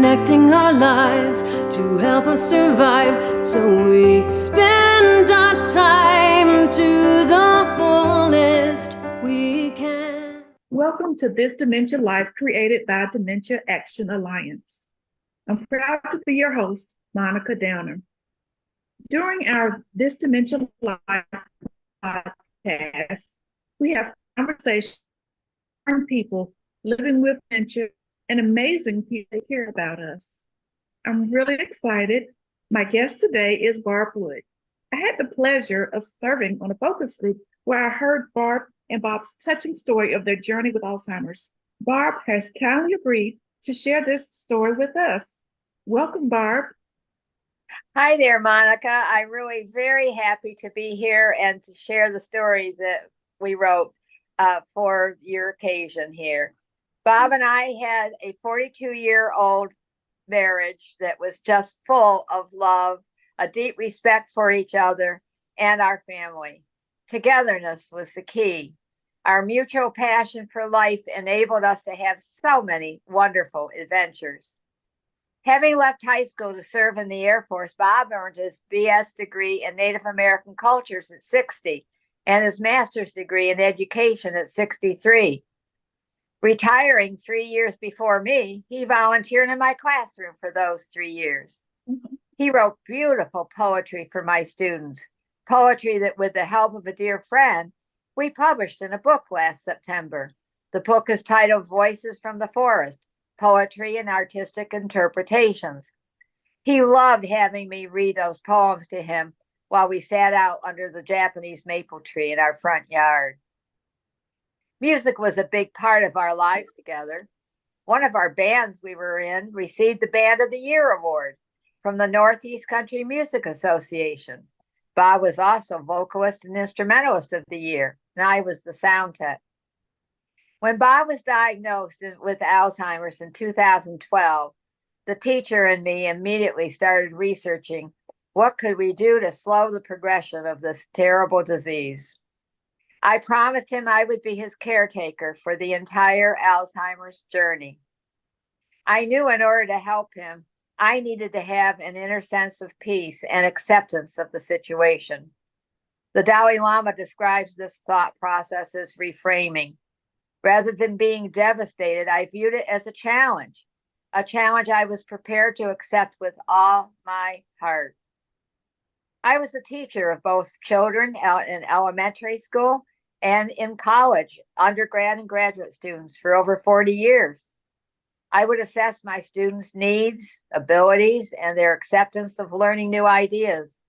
connecting our lives to help us survive. So we spend our time to the fullest we can. Welcome to This Dementia Life, created by Dementia Action Alliance. I'm proud to be your host, Monica Downer. During our This Dementia Life podcast, we have conversations with people living with dementia and amazing people that care about us. I'm really excited. My guest today is Barb Wood. I had the pleasure of serving on a focus group where I heard Barb and Bob's touching story of their journey with Alzheimer's. Barb has kindly agreed to share this story with us. Welcome, Barb. Hi there, Monica. I'm really very happy to be here and to share the story that we wrote for your occasion here. Bob and I had a 42-year-old marriage that was just full of love, a deep respect for each other and our family. Togetherness was the key. Our mutual passion for life enabled us to have so many wonderful adventures. Having left high school to serve in the Air Force, Bob earned his BS degree in Native American cultures at 60 and his master's degree in education at 63. Retiring 3 years before me, he volunteered in my classroom for those 3 years. He wrote beautiful poetry for my students, poetry that, with the help of a dear friend, we published in a book last September. The book is titled Voices from the Forest, Poetry and Artistic Interpretations. He loved having me read those poems to him while we sat out under the Japanese maple tree in our front yard. Music was a big part of our lives together. One of our bands we were in received the Band of the Year award from the Northeast Country Music Association. Bob was also vocalist and instrumentalist of the year, and I was the sound tech. When Bob was diagnosed with Alzheimer's in 2012, the teacher and me immediately started researching what could we do to slow the progression of this terrible disease. I promised him I would be his caretaker for the entire Alzheimer's journey. I knew in order to help him, I needed to have an inner sense of peace and acceptance of the situation. The Dalai Lama describes this thought process as reframing. Rather than being devastated, I viewed it as a challenge I was prepared to accept with all my heart. I was a teacher of both children in elementary school and in college, undergrad and graduate students for over 40 years. I would assess my students' needs, abilities, and their acceptance of learning new ideas.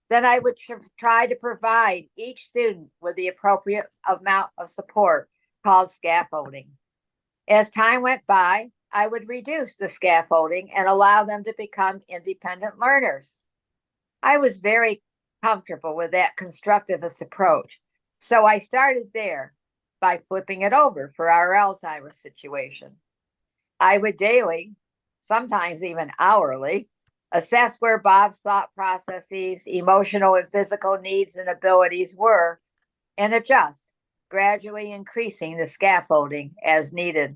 Then I would try to provide each student with the appropriate amount of support, called scaffolding. As time went by, I would reduce the scaffolding and allow them to become independent learners. I was very comfortable with that constructivist approach, so I started there by flipping it over for our Alzheimer's situation. I would daily, sometimes even hourly, assess where Bob's thought processes, emotional and physical needs and abilities were, and adjust, gradually increasing the scaffolding as needed.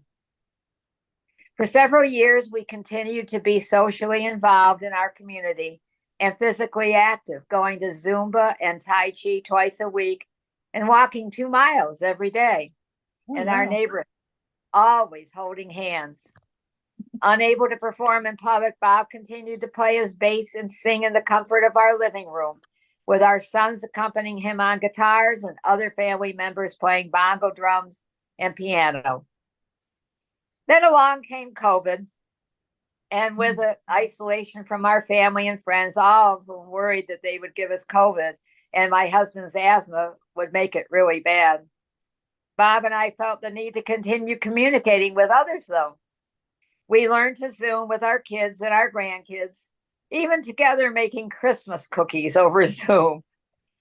For several years, we continued to be socially involved in our community and physically active, going to Zumba and Tai Chi twice a week and walking 2 miles every day in our neighborhood, always holding hands. Unable to perform in public, Bob continued to play his bass and sing in the comfort of our living room, with our sons accompanying him on guitars and other family members playing bongo drums and piano. Then along came COVID, and with the isolation from our family and friends, all of them worried that they would give us COVID, and my husband's asthma would make it really bad. Bob and I felt the need to continue communicating with others, though. We learned to Zoom with our kids and our grandkids, even together making Christmas cookies over Zoom.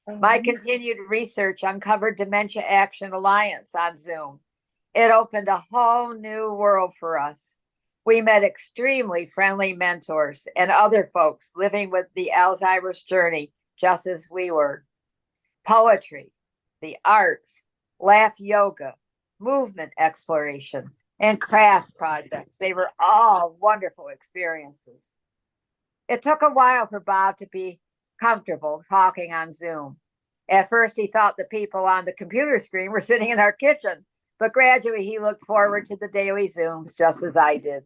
My continued research uncovered Dementia Action Alliance on Zoom. It opened a whole new world for us. We met extremely friendly mentors and other folks living with the Alzheimer's journey, just as we were. Poetry, the arts, laugh yoga, movement exploration, and craft projects. They were all wonderful experiences. It took a while for Bob to be comfortable talking on Zoom. At first, he thought the people on the computer screen were sitting in our kitchen, but gradually he looked forward to the daily Zooms just as I did.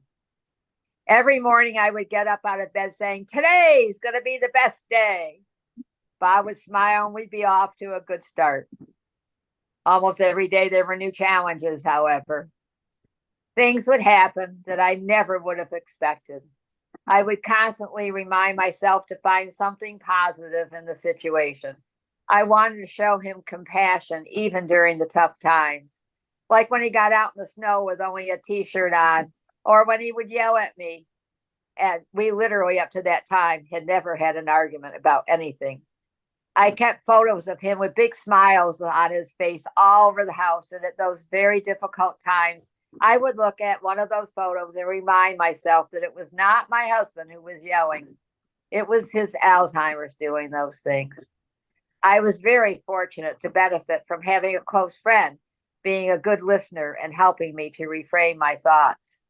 Every morning, I would get up out of bed saying, "Today's going to be the best day." Bob would smile and we'd be off to a good start. Almost every day, there were new challenges, however. Things would happen that I never would have expected. I would constantly remind myself to find something positive in the situation. I wanted to show him compassion even during the tough times, like when he got out in the snow with only a t-shirt on, or when he would yell at me. And we literally, up to that time, had never had an argument about anything. I kept photos of him with big smiles on his face all over the house. And at those very difficult times, I would look at one of those photos and remind myself that it was not my husband who was yelling. It was his Alzheimer's doing those things. I was very fortunate to benefit from having a close friend, being a good listener and helping me to reframe my thoughts.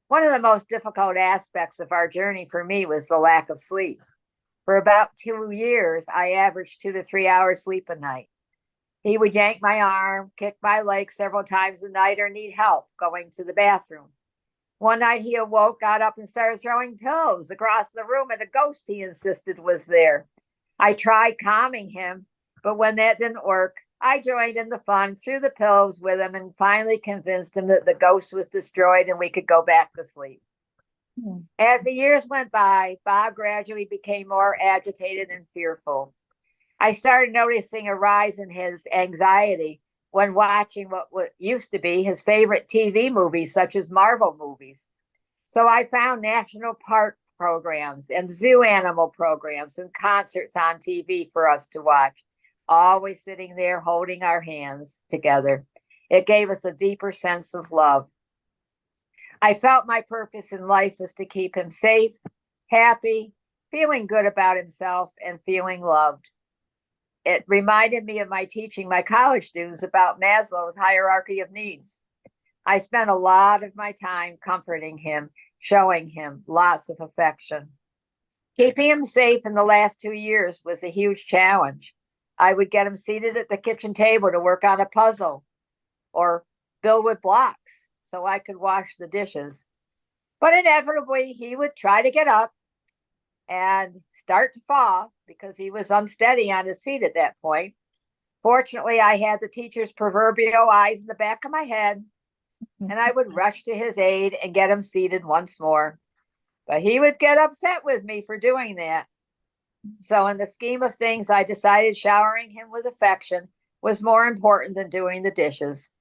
One of the most difficult aspects of our journey for me was the lack of sleep. For about 2 years, I averaged 2 to 3 hours sleep a night. He would yank my arm, kick my leg several times a night, or need help going to the bathroom. One night he awoke, got up, and started throwing pillows across the room at a ghost he insisted was there. I tried calming him, but when that didn't work, I joined in the fun, threw the pillows with him, and finally convinced him that the ghost was destroyed and we could go back to sleep. As the years went by, Bob gradually became more agitated and fearful. I started noticing a rise in his anxiety when watching what used to be his favorite TV movies, such as Marvel movies. So I found national park programs and zoo animal programs and concerts on TV for us to watch, always sitting there holding our hands together. It gave us a deeper sense of love. I felt my purpose in life was to keep him safe, happy, feeling good about himself, and feeling loved. It reminded me of my teaching my college students about Maslow's hierarchy of needs. I spent a lot of my time comforting him, showing him lots of affection. Keeping him safe in the last 2 years was a huge challenge. I would get him seated at the kitchen table to work on a puzzle or build with blocks so I could wash the dishes. But inevitably, he would try to get up and start to fall because he was unsteady on his feet at that point. Fortunately, I had the teacher's proverbial eyes in the back of my head, and I would rush to his aid and get him seated once more. But he would get upset with me for doing that. So in the scheme of things, I decided showering him with affection was more important than doing the dishes.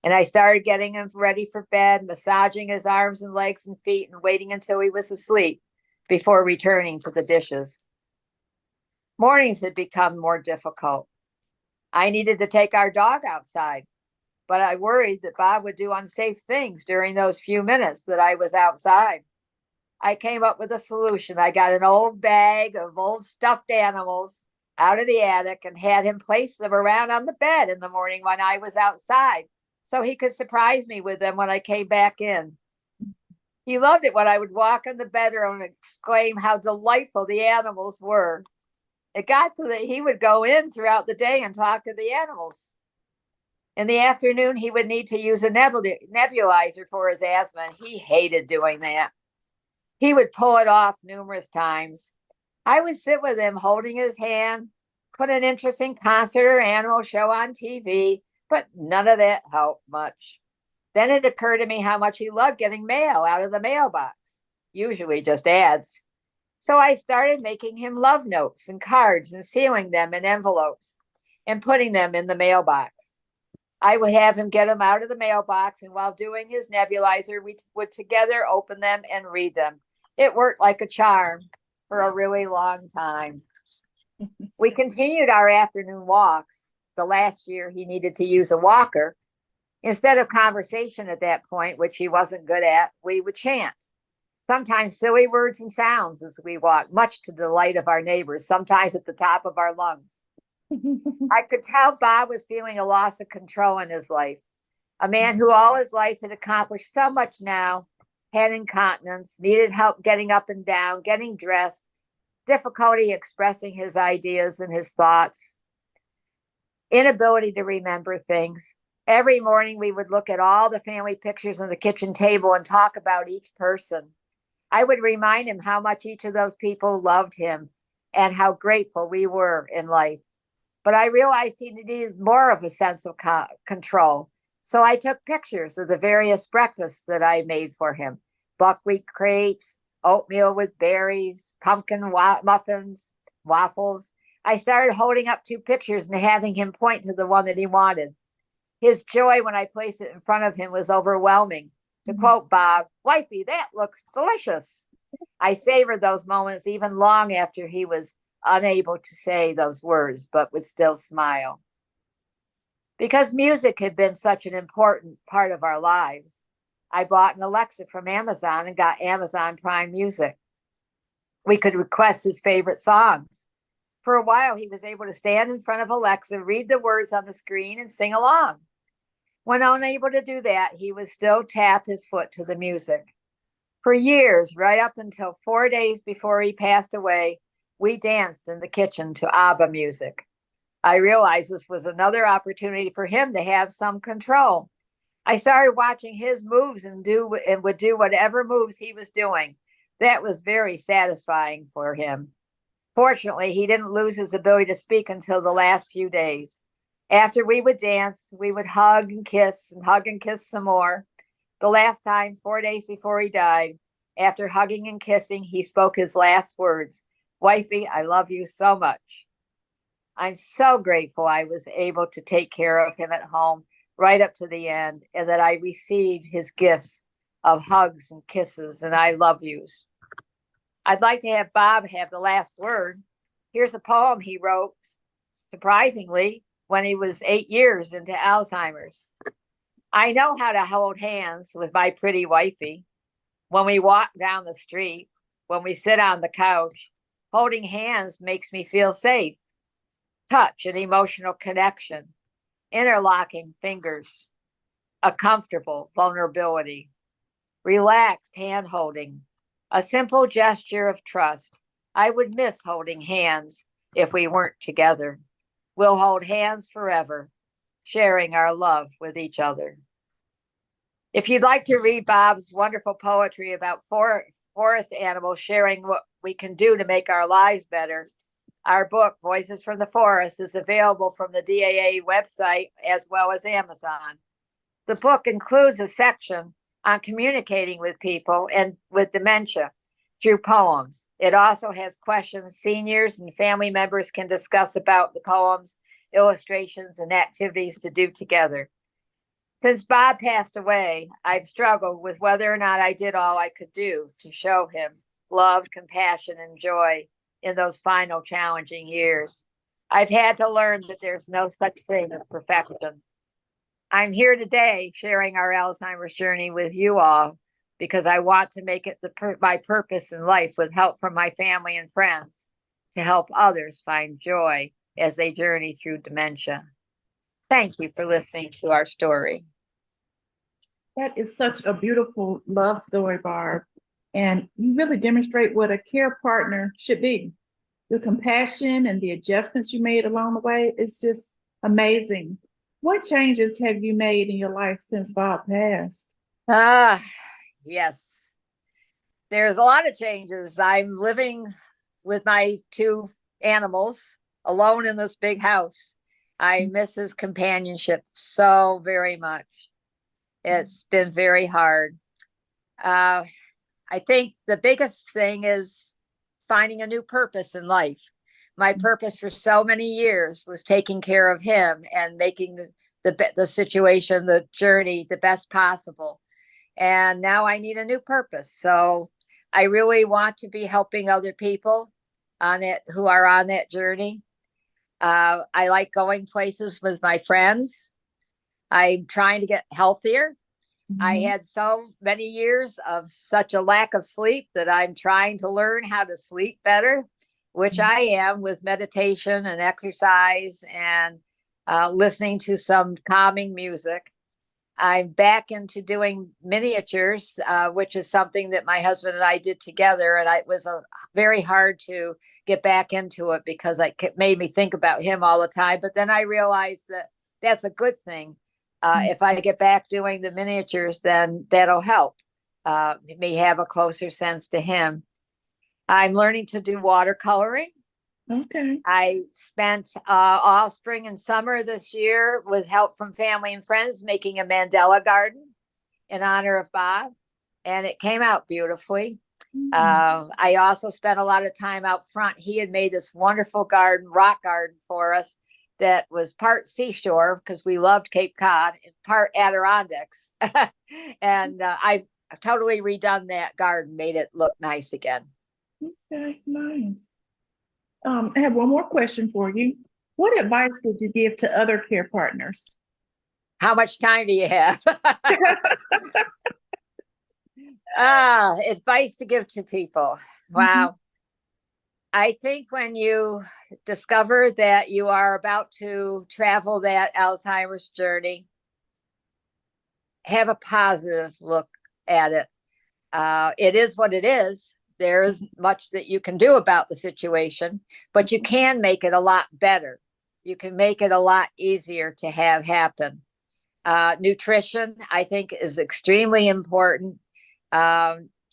And I started getting him ready for bed, massaging his arms and legs and feet, and waiting until he was asleep before returning to the dishes. Mornings had become more difficult. I needed to take our dog outside, but I worried that Bob would do unsafe things during those few minutes that I was outside. I came up with a solution. I got an old bag of old stuffed animals out of the attic and had him place them around on the bed in the morning when I was outside, so he could surprise me with them when I came back in. He loved it when I would walk in the bedroom and exclaim how delightful the animals were. It got so that he would go in throughout the day and talk to the animals. In the afternoon, he would need to use a nebulizer for his asthma, and he hated doing that. He would pull it off numerous times. I would sit with him holding his hand, put an interesting concert or animal show on TV, but none of that helped much. Then it occurred to me how much he loved getting mail out of the mailbox, usually just ads. So I started making him love notes and cards and sealing them in envelopes and putting them in the mailbox. I would have him get them out of the mailbox, and while doing his nebulizer, we would together open them and read them. It worked like a charm for a really long time. We continued our afternoon walks. The last year, he needed to use a walker. Instead of conversation at that point, which he wasn't good at, we would chant. Sometimes silly words and sounds as we walked, much to the delight of our neighbors, sometimes at the top of our lungs. I could tell Bob was feeling a loss of control in his life. A man who all his life had accomplished so much now, had incontinence, needed help getting up and down, getting dressed, difficulty expressing his ideas and his thoughts, inability to remember things. Every morning we would look at all the family pictures on the kitchen table and talk about each person. I would remind him how much each of those people loved him and how grateful we were in life. But I realized he needed more of a sense of control. So I took pictures of the various breakfasts that I made for him: buckwheat crepes, oatmeal with berries, pumpkin muffins, waffles. I started holding up 2 pictures and having him point to the one that he wanted. His joy when I placed it in front of him was overwhelming. To quote Bob, "Wifey, that looks delicious." I savored those moments even long after he was unable to say those words, but would still smile. Because music had been such an important part of our lives, I bought an Alexa from Amazon and got Amazon Prime Music. We could request his favorite songs. For a while, he was able to stand in front of Alexa, read the words on the screen, and sing along. When unable to do that, he would still tap his foot to the music. For years, right up until 4 days before he passed away, we danced in the kitchen to ABBA music. I realized this was another opportunity for him to have some control. I started watching his moves and would do whatever moves he was doing. That was very satisfying for him. Fortunately, he didn't lose his ability to speak until the last few days. After we would dance, we would hug and kiss some more. The last time, 4 days before he died, after hugging and kissing, he spoke his last words: "Wifey, I love you so much." I'm so grateful I was able to take care of him at home right up to the end, and that I received his gifts of hugs and kisses and I love yous. I'd like to have Bob have the last word. Here's a poem he wrote, surprisingly, when he was 8 years into Alzheimer's. I know how to hold hands with my pretty wifey. When we walk down the street, when we sit on the couch, holding hands makes me feel safe. Touch and emotional connection, interlocking fingers, a comfortable vulnerability, relaxed hand holding, a simple gesture of trust. I would miss holding hands if we weren't together. We'll hold hands forever, sharing our love with each other. If you'd like to read Bob's wonderful poetry about forest animals sharing what we can do to make our lives better, our book, Voices from the Forest, is available from the DAA website as well as Amazon. The book includes a section on communicating with people and with dementia through poems. It also has questions seniors and family members can discuss about the poems, illustrations, and activities to do together. Since Bob passed away, I've struggled with whether or not I did all I could do to show him love, compassion, and joy in those final challenging years. I've had to learn that there's no such thing as perfection. I'm here today sharing our Alzheimer's journey with you all because I want to make it my purpose in life, with help from my family and friends, to help others find joy as they journey through dementia. Thank you for listening to our story. That is such a beautiful love story, Barb. And you really demonstrate what a care partner should be. The compassion and the adjustments you made along the way is just amazing. What changes have you made in your life since Bob passed? Yes. There's a lot of changes. I'm living with my 2 animals alone in this big house. I miss his companionship so very much. It's been very hard. I think the biggest thing is finding a new purpose in life. My purpose for so many years was taking care of him and making the situation, the journey, the best possible. And now I need a new purpose. So I really want to be helping other people on it who are on that journey. I like going places with my friends. I'm trying to get healthier. I had so many years of such a lack of sleep that I'm trying to learn how to sleep better, which I am with meditation and exercise and listening to some calming music. I'm back into doing miniatures, which is something that my husband and I did together. And it was very hard to get back into it because it made me think about him all the time. But then I realized that that's a good thing. If I get back doing the miniatures, then that'll help me have a closer sense to him. I'm learning to do watercoloring. Okay. I spent all spring and summer this year with help from family and friends making a mandala garden in honor of Bob, and it came out beautifully. I also spent a lot of time out front. He had made this wonderful garden, rock garden for us that was part seashore because we loved Cape Cod and part Adirondacks. And I've totally redone that garden, made it look nice again. Okay, nice. I have one more question for you. What advice would you give to other care partners? How much time do you have? Advice to give to people. Wow. I think when you discover that you are about to travel that Alzheimer's journey, have a positive look at it. It is what it is. There isn't much that you can do about the situation, but you can make it a lot better. You can make it a lot easier to have happen. Nutrition, I think, is extremely important.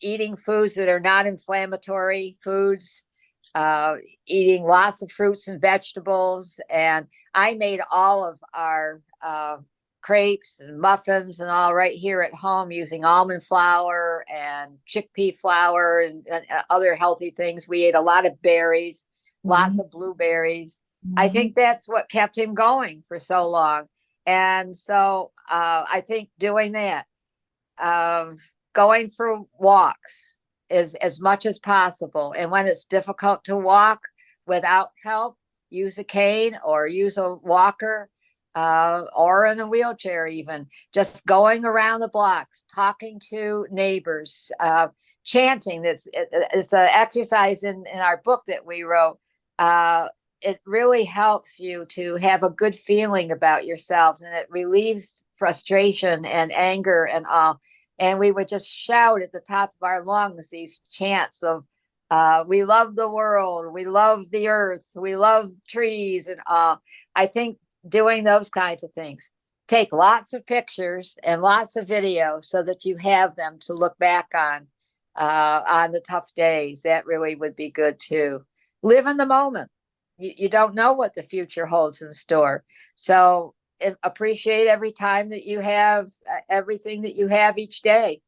Eating foods that are not inflammatory foods, eating lots of fruits and vegetables. And I made all of our crepes and muffins and all right here at home using almond flour and chickpea flour and other healthy things. We ate a lot of berries, lots of blueberries. I think that's what kept him going for so long. And so I think doing that, going for walks is as much as possible. And when it's difficult to walk without help, use a cane or use a walker. Or in a wheelchair, even just going around the blocks, talking to neighbors, chanting. It's an exercise in our book that we wrote. It really helps you to have a good feeling about yourselves, and it relieves frustration and anger and all. And we would just shout at the top of our lungs these chants of, we love the world, we love the earth, we love trees and all. I think doing those kinds of things. Take lots of pictures and lots of videos so that you have them to look back on the tough days. That really would be good too. Live in the moment. You don't know what the future holds in store. So appreciate every time that you have, everything that you have each day.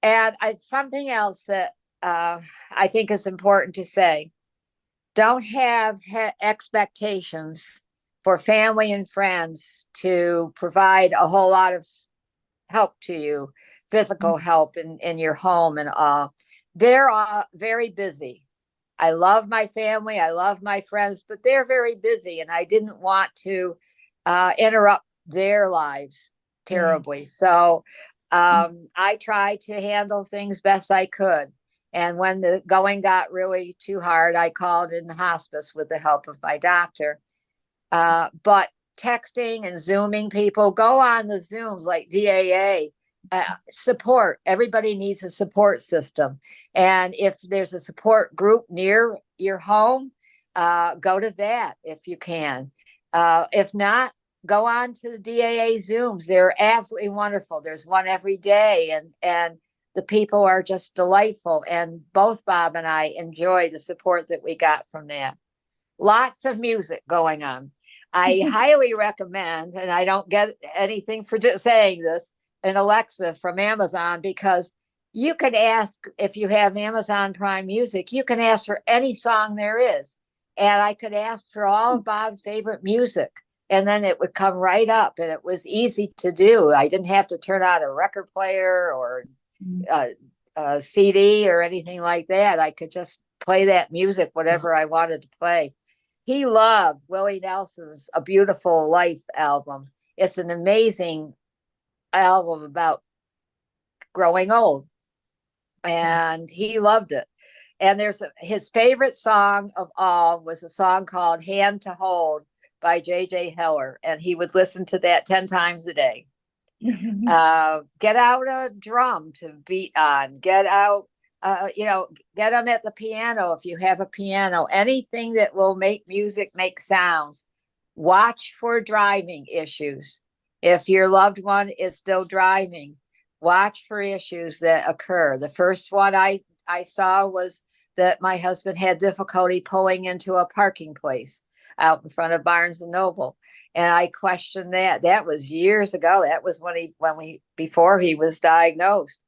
And something else that I think is important to say. Don't have expectations for family and friends to provide a whole lot of help to you, physical help in your home and all. They're very busy. I love my family, I love my friends, but they're very busy, and I didn't want to interrupt their lives terribly. So I tried to handle things best I could. And when the going got really too hard, I called in the hospice with the help of my doctor. But texting and Zooming people, go on the Zooms like DAA, support. Everybody needs a support system. And if there's a support group near your home, go to that if you can. If not, go on to the DAA Zooms. They're absolutely wonderful. There's one every day, and the people are just delightful. And both Bob and I enjoy the support that we got from that. Lots of music going on. I highly recommend, and I don't get anything for saying this, an Alexa from Amazon, because you can ask, if you have Amazon Prime Music, you can ask for any song there is. And I could ask for all of Bob's favorite music, and then it would come right up, and it was easy to do. I didn't have to turn on a record player or a CD or anything like that. I could just play that music, whatever I wanted to play. He loved Willie Nelson's A Beautiful Life album. It's an amazing album about growing old, and he loved it. And his favorite song of all was a song called Hand to Hold by J.J. Heller, and he would listen to that 10 times a day. Get out a drum to beat on, get out, get them at the piano if you have a piano, anything that will make music make sounds. Watch for driving issues. If your loved one is still driving, watch for issues that occur. The first one I saw was that my husband had difficulty pulling into a parking place out in front of Barnes and Noble. And I questioned that. That was years ago. That was before he was diagnosed.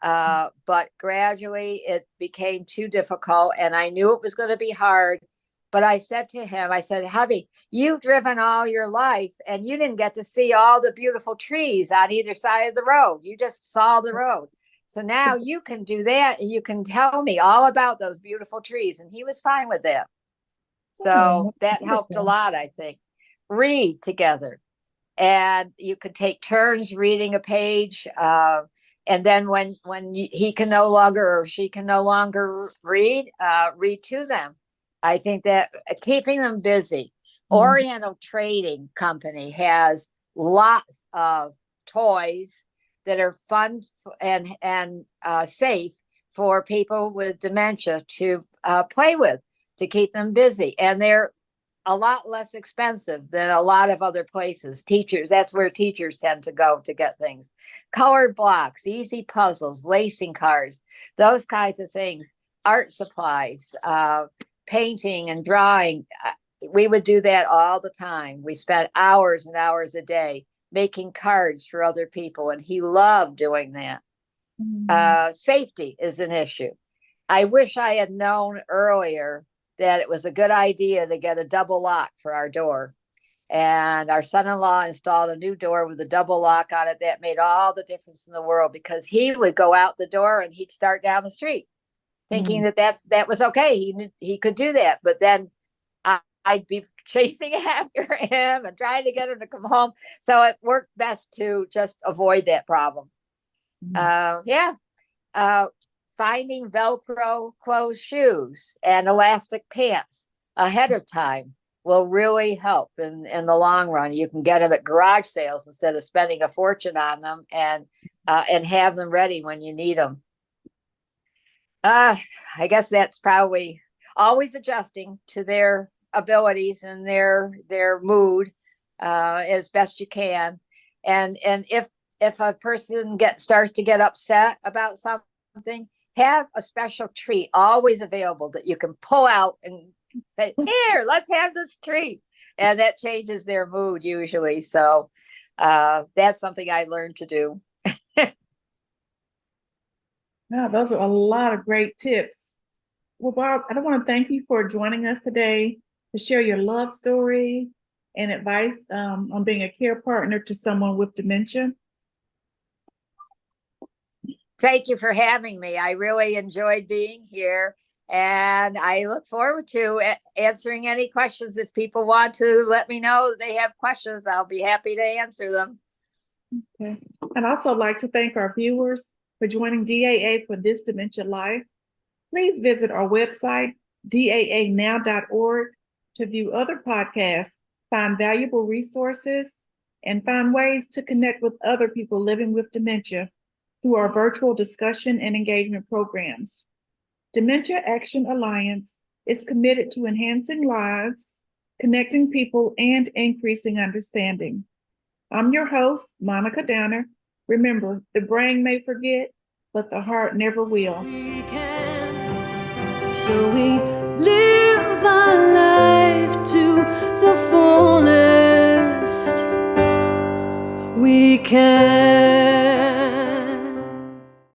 But gradually it became too difficult, and I knew it was going to be hard. But I said to him, I said, hubby, you've driven all your life and you didn't get to see all the beautiful trees on either side of the road. You just saw the road. So now you can do that, and you can tell me all about those beautiful trees. And he was fine with that. So that helped a lot, I think. Read together, and you could take turns reading a page. And then when he can no longer or she can no longer read, read to them. I think that keeping them busy. Oriental Trading Company has lots of toys that are fun and safe for people with dementia to play with, to keep them busy. And they're a lot less expensive than a lot of other places. Teachers, that's where teachers tend to go to get things. Colored blocks, easy puzzles, lacing cards, those kinds of things. Art supplies, painting and drawing. We would do that all the time. We spent hours and hours a day making cards for other people, and he loved doing that. Safety is an issue. I wish I had known earlier that it was a good idea to get a double lock for our door. And our son-in-law installed a new door with a double lock on it. That made all the difference in the world, because he would go out the door and he'd start down the street thinking that was okay. He could do that. But then I'd be chasing after him and trying to get him to come home. So it worked best to just avoid that problem. Finding Velcro closed shoes and elastic pants ahead of time will really help in the long run. You can get them at garage sales instead of spending a fortune on them, and have them ready when you need them. I guess that's probably always adjusting to their abilities and their mood as best you can. And if a person starts to get upset about something, have a special treat always available that you can pull out and say, here, let's have this treat. And that changes their mood usually. So that's something I learned to do. Wow, those are a lot of great tips. Well, Barb, I want to thank you for joining us today to share your love story and advice on being a care partner to someone with dementia. Thank you for having me. I really enjoyed being here, and I look forward to answering any questions. If people want to let me know they have questions, I'll be happy to answer them. Okay. I'd also like to thank our viewers for joining DAA for This Dementia Life. Please visit our website, daanow.org, to view other podcasts, find valuable resources, and find ways to connect with other people living with dementia through our virtual discussion and engagement programs. Dementia Action Alliance is committed to enhancing lives, connecting people, and increasing understanding. I'm your host, Monica Downer. Remember, the brain may forget, but the heart never will. So we live our life to the fullest we can.